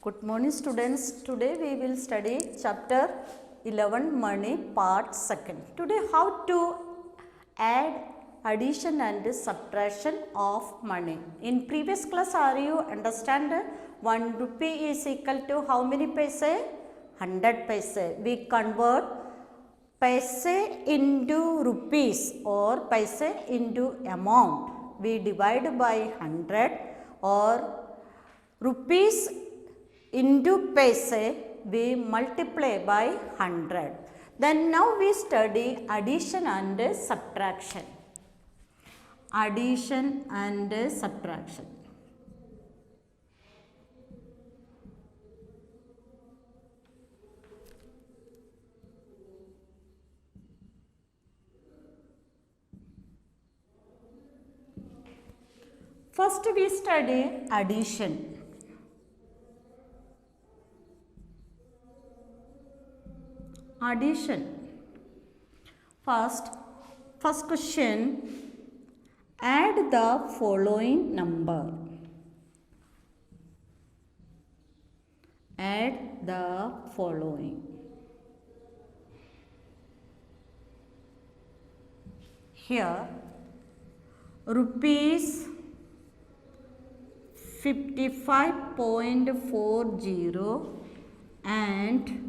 Good morning students. Today we will study chapter 11 money part 2nd. Today how to add addition and subtraction of money. In previous class are you understand 1 rupee is equal to how many paise? 100 paise. We convert paise into rupees or paise into amount. We divide by 100 or rupees into paise we multiply by 100. Then now we study addition and subtraction. Addition and subtraction. First we study addition. Addition. First question, add the following number. Add the following. Here rupees 55.40 and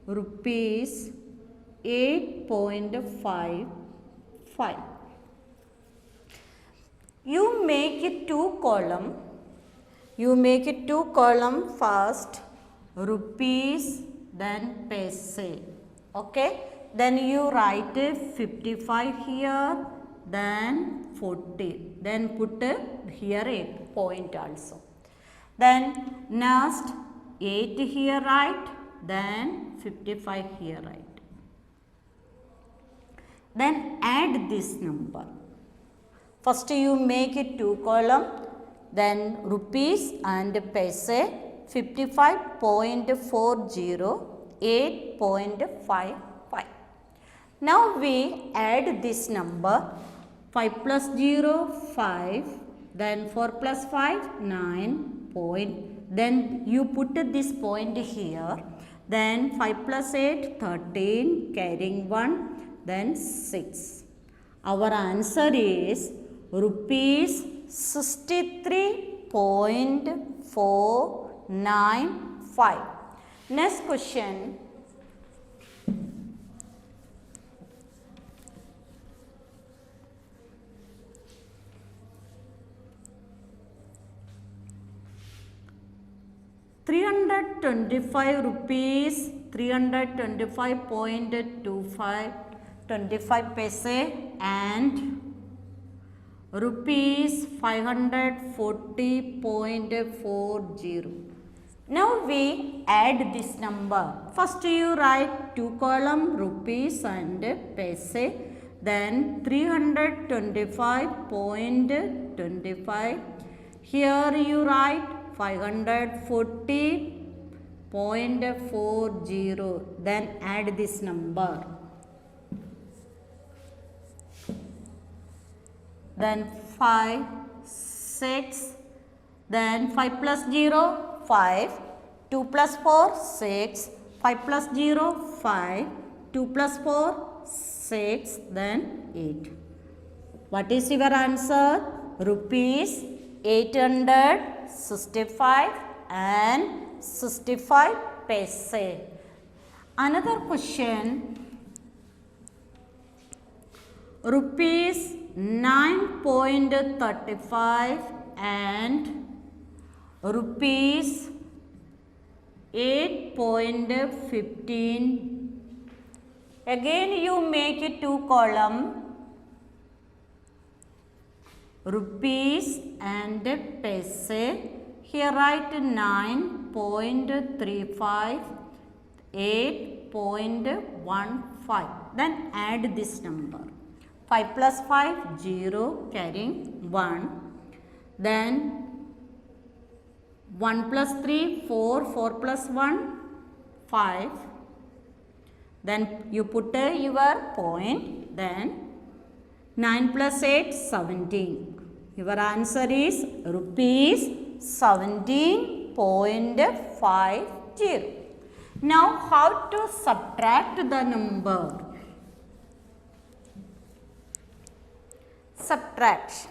rupees 8.55. You make it two column. First rupees, then paise. Okay. Then you write 55 here, then 40. Then put here a point also. Then next 8 here write. Then 55 here right. Then add this number. First you make it two column, then rupees and paise 55.40, 8.55. Now we add this number 5 plus 0, 5, then 4 plus 5, 9 point. Then you put this point here. Then 5 plus 8, 13, carrying 1, then 6. Our answer is rupees 63.495. Next question. ₹325, 325.25 paise and rupees 540.40. Now we add this number. First you write two column rupees and paise, then 325.25. Here you write 540.40. Then add this number. Then 5, 6, then 5 plus 0, 5, 2 plus 4, 6, 5 plus 0, 5, 2 plus 4, 6, then 8. What is your answer? Rupees 865 and 65 paise. Another question, rupees 9.35 and rupees 8.15. Again you make it two column. Rupees and paise. Here write 9.35, 8.15. Then add this number. 5 plus 5, 0, carrying 1. Then 1 plus 3, 4, 4 plus 1, 5. Then you put your point. Then 9 plus 8, 17. Your answer is rupees 17 17.50. Now how to subtract the number? Subtract.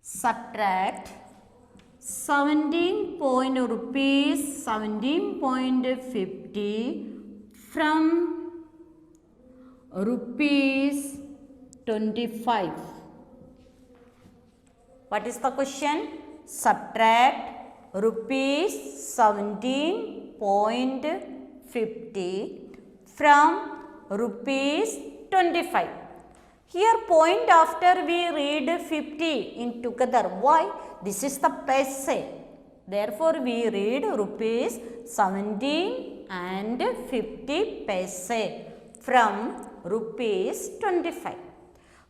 Subtract 17.50 from rupees 25. What is the question? Subtract rupees 17.50 from rupees 25. Here point after we read 50 in together. Why? This is the paise. Therefore we read rupees 17 and 50 paise from rupees 25.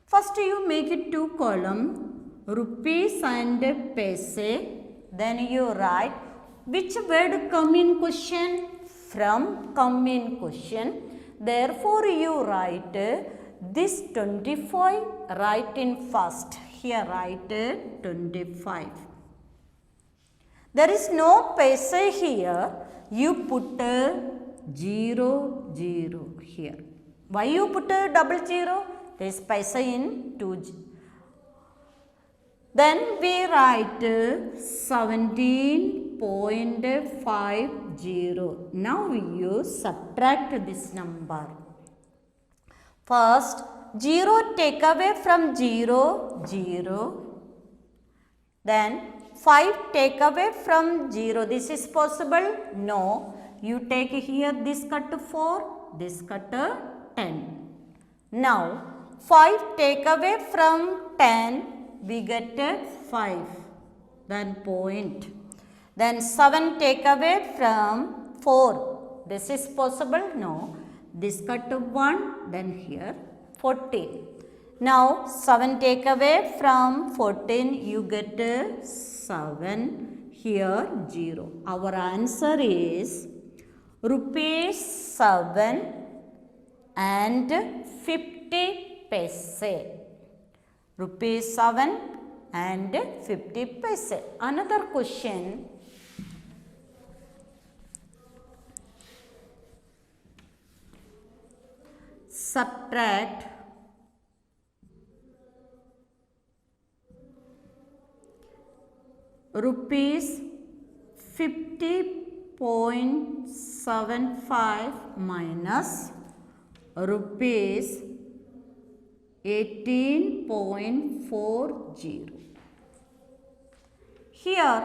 First you make it two column, rupees and paise. Then you write which word come in question? From come in question. Therefore you write this 25, write in first. Here write 25. There is no paise here. You put 0, 0 here. Why you put double 0? There is paise in 2. Then we write 17.50. Now you subtract this number. First 0 take away from 0, 0. Then 5 take away from 0. This is possible? No. You take here this cut 4, this cut 10. Now 5 take away from 10, we get 5. Then point. Then 7 take away from 4. This is possible? No. This cut 1, then here 14. Now 7 take away from 14, you get 7, here 0. Our answer is rupees 7 and 50 paise. Rupees 7 and 50 paise. Another question. Subtract rupees 50.75 minus rupees 18.40. Here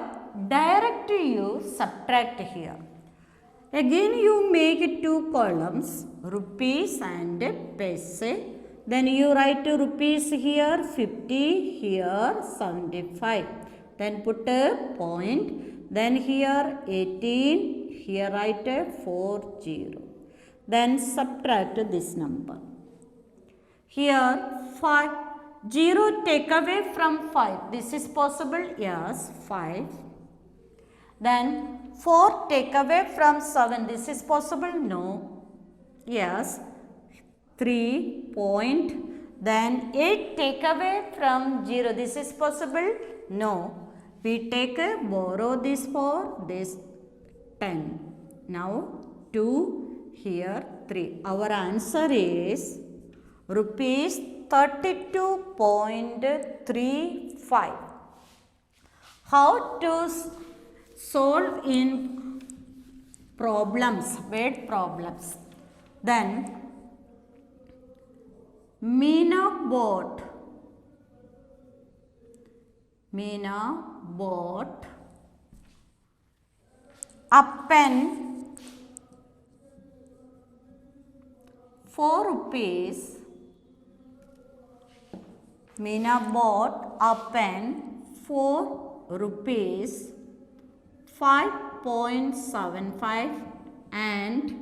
direct you subtract here. Again you make it two columns, rupees and paise. Then you write rupees here 50, here 75. Then put a point. Then here 18, here write 40. Then subtract this number. Here 5, 0 take away from 5. This is possible? Yes, 5. Then 4 take away from 7. This is possible? No. Yes. 3 point. Then 8 take away from 0. This is possible? No. We take borrow this for this 10. Now 2, here 3. Our answer is rupees 32.35. How to solve in problems, word problems. Then Meena bought a pen for rupees. Meena bought a pen for rupees 5.75 and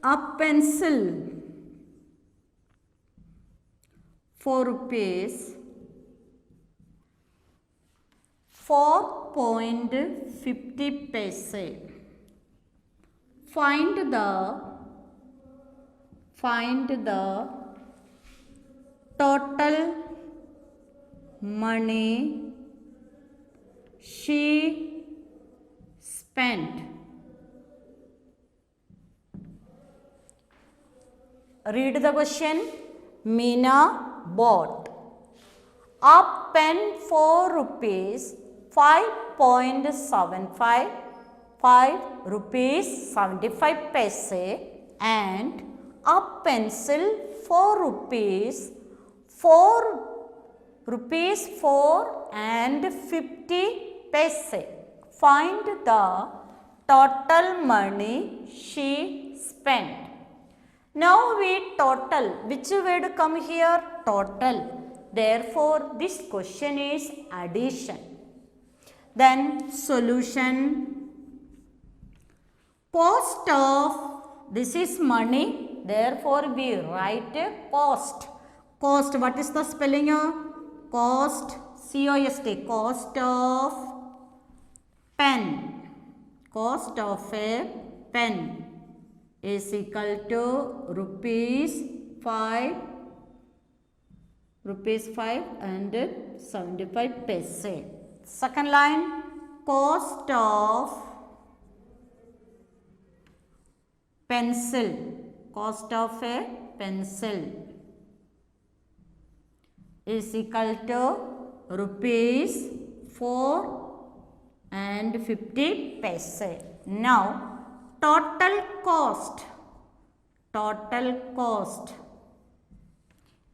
a pencil for rupees 4.50 paise. Find the find the total money she spent. Read the question. Meena bought a pen for rupees 5.75, 5 rupees 75 paise, and a pencil for rupees 4 and 50 paise. Find the total money she spent. Now we total. Which word come here? Total. Therefore, this question is addition. Then solution. Cost of, this is money. Therefore, we write cost. Cost, what is the spelling? Cost, C-O-S-T, cost of pen. Cost of a pen is equal to rupees 5 and 75 paise. Second line, cost of pencil. Cost of a pencil is equal to rupees 4 and 50 paise. Now, total cost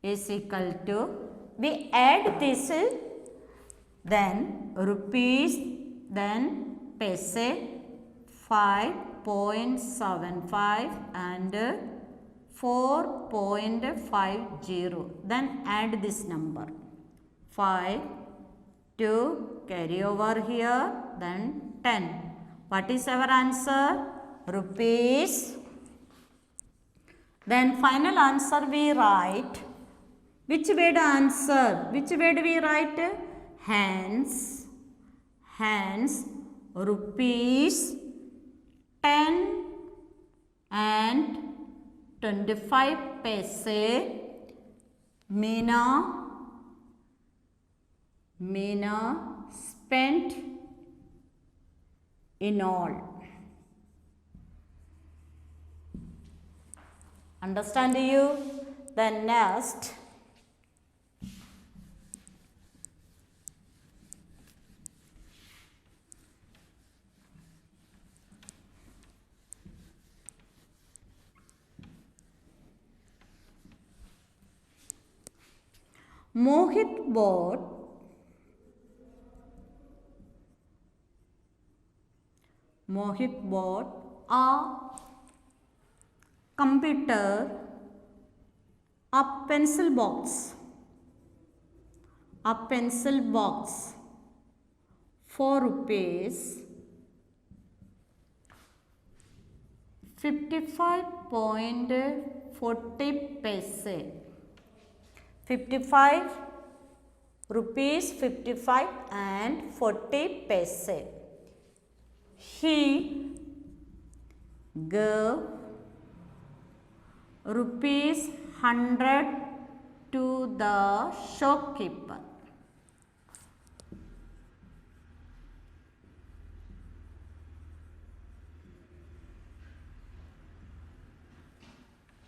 is equal to, we add this, then rupees, then paise, 5.75 and 4.50. Then add this number. 5 to carry over here, then 10. What is our answer? Rupees. Then final answer we write. Which word answer? Which word we write? Hence rupees 10 and 25 paise Meena spent in all. Understand you? Then next, Mohit bought a computer, a pencil box for rupees 55.40 paise. 55 rupees 55 and 40 paise. He gave rupees 100 to the shopkeeper.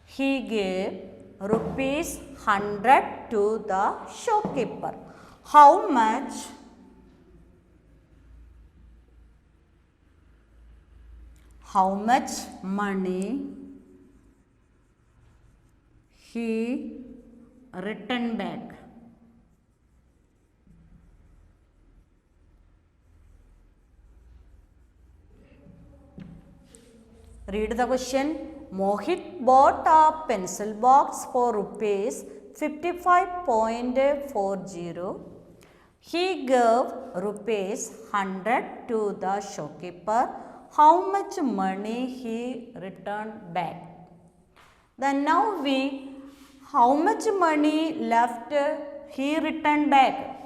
He gave rupees 100 to the shopkeeper. How much? How much money he returned back? Read the question. Mohit bought a pencil box for rupees 55.40. He gave rupees 100 to the shopkeeper. How much money he returned back? Then now how much money left he returned back?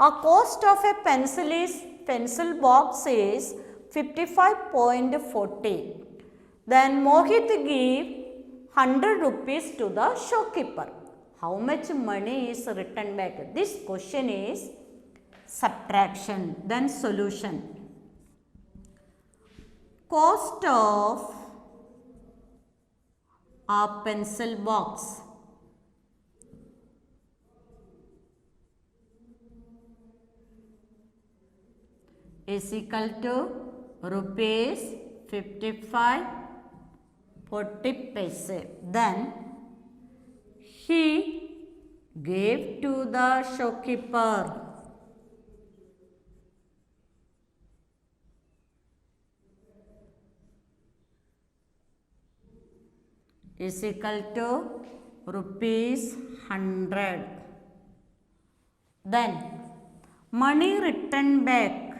A cost of a pencil box is 55.40. Then Mohit gave 100 rupees to the shopkeeper. How much money is returned back? This question is subtraction. Then solution. Cost of a pencil box is equal to rupees 55 40 paise. Then he gave to the shopkeeper is equal to rupees 100. Then money returned back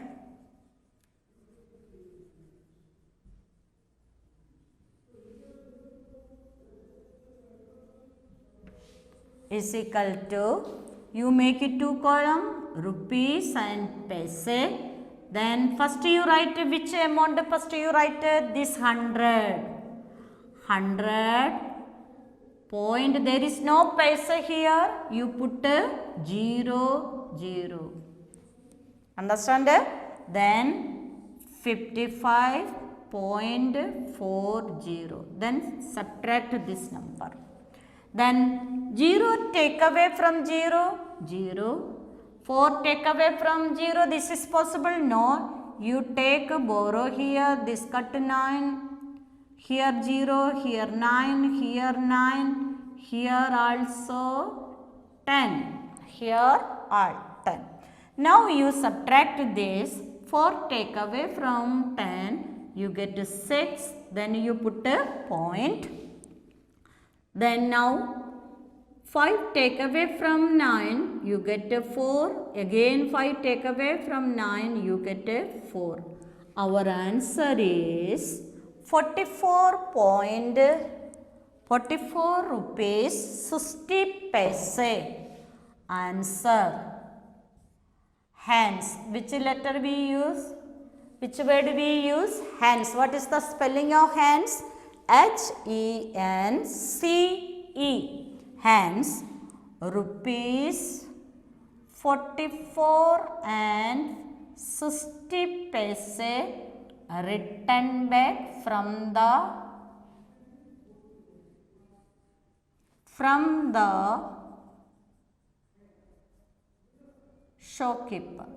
is equal to, you make it 2 column, rupees and paise. Then first you write which amount, first you write this 100. 100 point, there is no paise here, you put 0 0. Understand? Then 55.40. Then subtract this number. Then 0 take away from 0, 0. 4 take away from 0, this is possible? No. You take borrow here, this cut 9, here 0, here 9, here 9, here also 10, here all 10. Now you subtract this, 4 take away from 10, you get 6, then you put a point. Then now 5 take away from 9, you get a 4. Again 5 take away from 9, you get a 4. Our answer is 44 rupees 60 paise. Answer. Hence, which letter we use? Which word we use? Hence. What is the spelling of hence? H-E-N-C-E. Hence, rupees 44 and 60 paise returned back from the shopkeeper.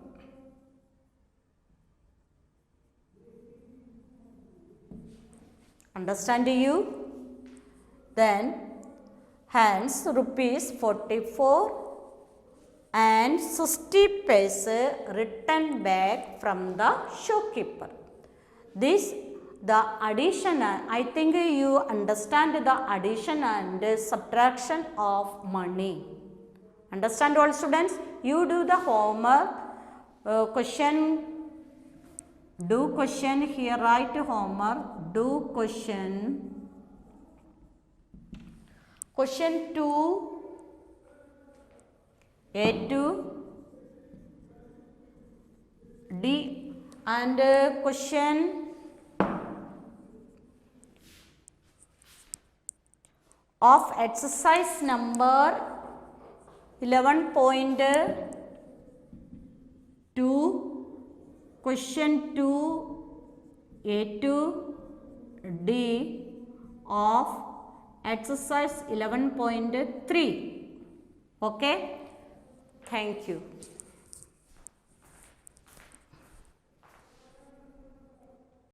Understand you? Then hence rupees 44 and 60 paise returned back from the shopkeeper. This the addition, I think you understand the addition and subtraction of money. Understand all students? You do the homework, question, do question here, write homework, do question. Question 2, A2, D, and question of exercise number 11.2, question 2, A2, D of exercise 11.3. Okay, thank you.